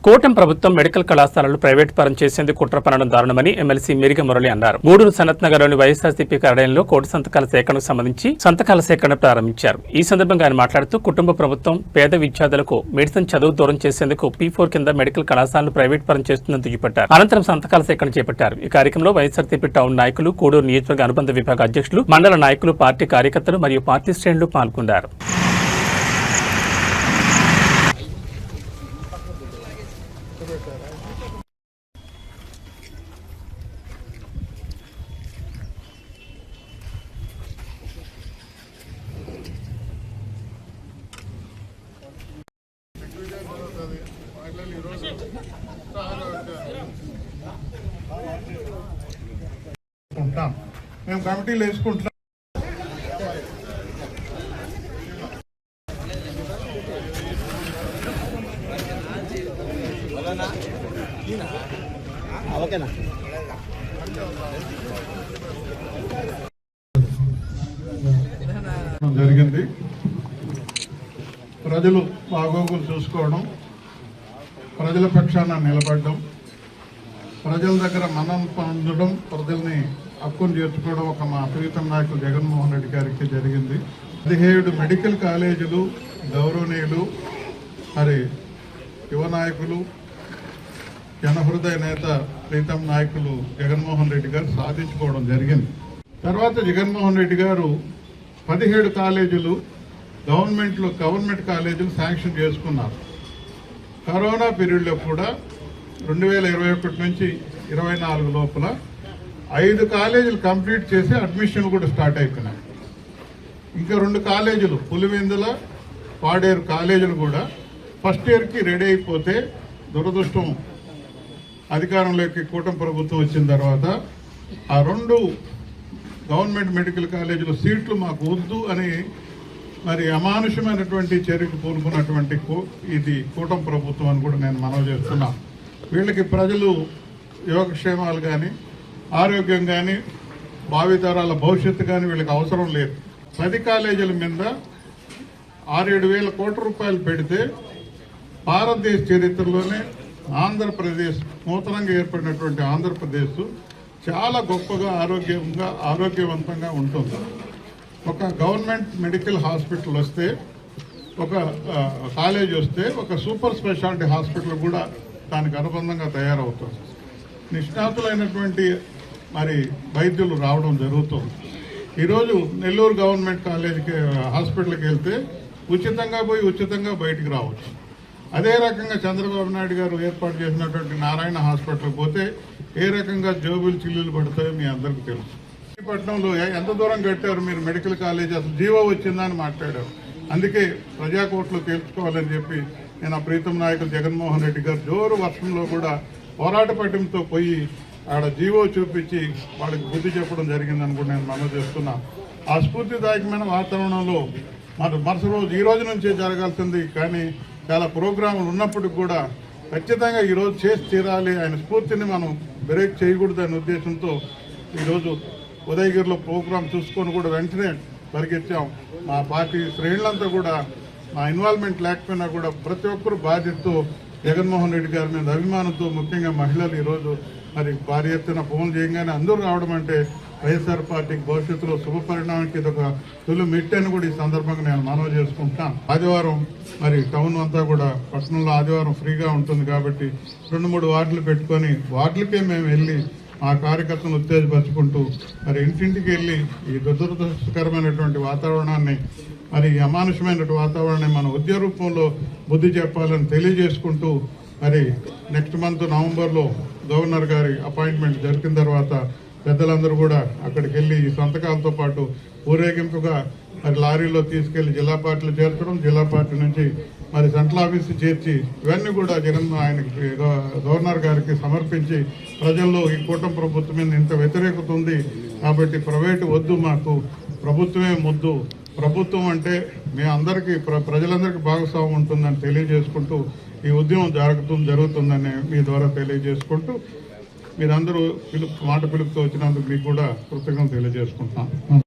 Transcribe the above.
కూటమి ప్రభుత్వం మెడికల్ కళాశాలలు ప్రైవేట్ పరం చేసేందుకు కుట్ర పనడం దారుణమని ఎమ్మెల్సీ మేరిగ మురళి అన్నారు. గూడూరు సనత్ నగర్లోని వైఎస్ఆర్సీపీ కార్యాలయంలో కోటి సంతకాల సేకరణకు సంబంధించి సంతకాల సేకరణ ప్రారంభించారు. ఈ సందర్భంగా ఆయన మాట్లాడుతూ కుటుంబ ప్రభుత్వం పేద విద్యార్థులకు మెడిసిన్ చదువు దూరం చేసేందుకు P4 కింద మెడికల్ కళాశాలను ప్రైవేట్ పరం చేస్తుందని దుయ్యబట్టారు. అనంతరం సంతకాల సేకరణ చేపట్టారు. ఈ కార్యక్రమంలో వైఎస్ఆర్సీపీ టౌన్ నాయకులు, కూడూరు నియోజకవర్గ అనుబంధ విభాగ అధ్యక్షులు, మండల నాయకులు, పార్టీ కార్యకర్తలు మరియు పార్టీ శ్రేణులు పాల్గొన్నారు. మేము కమిటీలు వేసుకుంటున్నాం. జరిగింది. ప్రజలు బాగోగులు చూసుకోవడం, ప్రజల పక్షాన నిలబడడం, ప్రజల దగ్గర మనం పొందడం, ప్రజల్ని హక్కును చేర్చుకోవడం ఒక మా ప్రీతం నాయకులు జగన్మోహన్ రెడ్డి గారికి జరిగింది. 17 మెడికల్ కాలేజీలు గౌరవనీయులు మరి యువ నాయకులు, జనహృదయ నేత ప్రీతం నాయకులు జగన్మోహన్ రెడ్డి గారు సాధించుకోవడం జరిగింది. తర్వాత జగన్మోహన్ రెడ్డి గారు 17 కాలేజీలు గవర్నమెంట్ కాలేజీలు శాంక్షన్ చేసుకున్నారు. కరోనా పీరియడ్లో కూడా 2021 నుంచి 24 లోపల 5 కాలేజీలు కంప్లీట్ చేసి అడ్మిషన్ కూడా స్టార్ట్ అయిపోయినాయి. ఇంకా 2 కాలేజీలు పులివెందుల, పాడేరు కాలేజీలు కూడా ఫస్ట్ ఇయర్కి రెడీ అయిపోతే, దురదృష్టం అధికారంలోకి కూటమి ప్రభుత్వం వచ్చిన తర్వాత ఆ 2 గవర్నమెంట్ మెడికల్ కాలేజీలు సీట్లు మాకు వద్దు అని మరి అమానుషమైనటువంటి చర్యకు పూనుకున్నటువంటి ఇది కూటమి ప్రభుత్వం అని కూడా నేను మనవి చేస్తున్నా. వీళ్ళకి ప్రజలు యోగక్షేమాలు కానీ, ఆరోగ్యం కానీ, భావితరాల భవిష్యత్తు కానీ వీళ్ళకి అవసరం లేదు. 10 కాలేజీల మీద 6-7 వేల కోట్ల రూపాయలు పెడితే భారతదేశ చరిత్రలోనే ఆంధ్రప్రదేశ్, నూతనంగా ఏర్పడినటువంటి ఆంధ్రప్రదేశ్ చాలా గొప్పగా ఆరోగ్యవంతంగా ఉంటుంది. ఒక గవర్నమెంట్ మెడికల్ హాస్పిటల్ వస్తే, ఒక కాలేజ్ వస్తే, ఒక సూపర్ స్పెషాలిటీ హాస్పిటల్ కూడా దానికి అనుబంధంగా తయారవుతుంది. నిష్ణాతులైనటువంటి మరి వైద్యులు రావడం జరుగుతుంది. ఈరోజు నెల్లూరు గవర్నమెంట్ హాస్పిటల్కి వెళ్తే ఉచితంగా పోయి ఉచితంగా బయటికి రావచ్చు. అదే రకంగా చంద్రబాబు నాయుడు గారు ఏర్పాటు చేసినటువంటి నారాయణ హాస్పిటల్కి పోతే ఏ రకంగా జోబులు చిల్లులు పడతాయో మీ అందరికీ తెలుసు. పట్టణంలో ఎంత దూరం కట్టారు మీరు మెడికల్ కాలేజ్, అసలు జీవో వచ్చిందని మాట్లాడారు. అందుకే ప్రజాకోర్టులో తేల్చుకోవాలని చెప్పి నేను ఆ ప్రీతం నాయకులు జగన్మోహన్ రెడ్డి గారు జోరు వర్షంలో కూడా పోరాట పట్టింతో పోయి ఆడ జీవో చూపించి వాళ్ళకి బుద్ధి చెప్పడం జరిగిందని కూడా నేను మనవి చేస్తున్నా. ఆ స్ఫూర్తిదాయకమైన వాతావరణంలో మరుసటి రోజు ఈ రోజు నుంచే జరగాల్సింది, కానీ చాలా ప్రోగ్రాములు ఉన్నప్పటికి కూడా ఖచ్చితంగా ఈరోజు చేసి తీరాలి. ఆయన స్ఫూర్తిని మనం బ్రేక్ చేయకూడదనే ఉద్దేశంతో ఈరోజు ఉదయగిరిలో ప్రోగ్రాం చూసుకొని కూడా వెంటనే పరిగెత్తాం. మా పార్టీ శ్రేణులంతా కూడా మా ఇన్వాల్వ్మెంట్ లేకపోయినా కూడా ప్రతి ఒక్కరు బాధ్యతతో జగన్మోహన్ రెడ్డి గారి మీద అభిమానంతో, ముఖ్యంగా మహిళలు ఈరోజు మరి భారీ ఎత్తున ఫోన్ చేయగానే అందరూ రావడం అంటే వైఎస్ఆర్ పార్టీకి భవిష్యత్తులో శుభ పరిణామానికి ఇది ఒక తొలి మెట్టని కూడా ఈ సందర్భంగా నేను మనవి చేసుకుంటాను. ఆదివారం మరి టౌన్ అంతా కూడా, పట్టణంలో ఆదివారం ఫ్రీగా ఉంటుంది కాబట్టి 2-3 వార్డులు పెట్టుకొని వార్డులకే మేము వెళ్ళి ఆ కార్యకర్తను ఉత్తేజపరుచుకుంటూ మరి ఇంటింటికి వెళ్ళి ఈ దురదృష్టకరమైనటువంటి వాతావరణాన్ని, మరి అమానుషమైన వాతావరణాన్ని మన ఉద్యోగ రూపంలో బుద్ధి చెప్పాలని తెలియజేసుకుంటూ, మరి నెక్స్ట్ మంత్ నవంబర్లో గవర్నర్ గారి అపాయింట్మెంట్ జరిగిన తర్వాత పెద్దలందరూ కూడా అక్కడికి వెళ్ళి ఈ సంతకాలతో పాటు ఊరేగింపుగా మరి లారీలో తీసుకెళ్లి జిల్లా పార్టీలు చేర్చడం, జిల్లా పార్టీ నుంచి మరి సెంట్రల్ ఆఫీస్ చేర్చి ఇవన్నీ కూడా ఆయనకి గవర్నర్ గారికి సమర్పించి, ప్రజల్లో ఈ కూటమి ప్రభుత్వం మీద ఇంత వ్యతిరేకత ఉంది కాబట్టి ప్రైవేటు వద్దు, మాకు ప్రభుత్వమే ముద్దు, ప్రభుత్వం అంటే మీ అందరికీ ప్రజలందరికీ భాగస్వామ్యం ఉంటుందని తెలియజేసుకుంటూ ఈ ఉద్యమం జరుగుతుందని మీ ద్వారా తెలియజేసుకుంటూ మీరందరూ మాట పిలుపుతో వచ్చినందుకు మీకు కూడా కృతజ్ఞతలు తెలియజేసుకుంటున్నాను.